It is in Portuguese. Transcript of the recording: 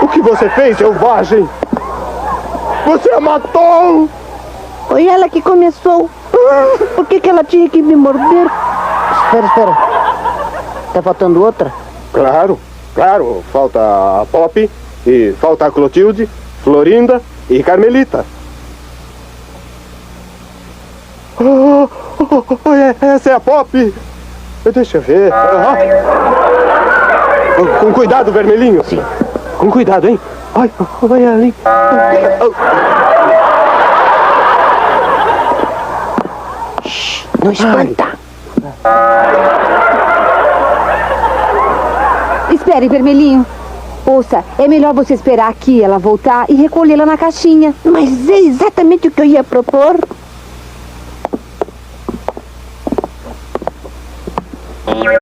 que você fez, selvagem? Você a matou! Foi ela que começou. Por que ela tinha que me morder? Espera. Tá faltando outra? Claro. Falta a Pop, e falta a Clotilde, Florinda e Carmelita. Essa é a Pop. Deixa eu ver. Com cuidado, vermelhinho. Sim. Com cuidado, hein? Ai, vai ali. Não espanta. Espere, vermelhinho. Ouça, é melhor você esperar aqui ela voltar e recolhê-la na caixinha. Mas é exatamente o que eu ia propor.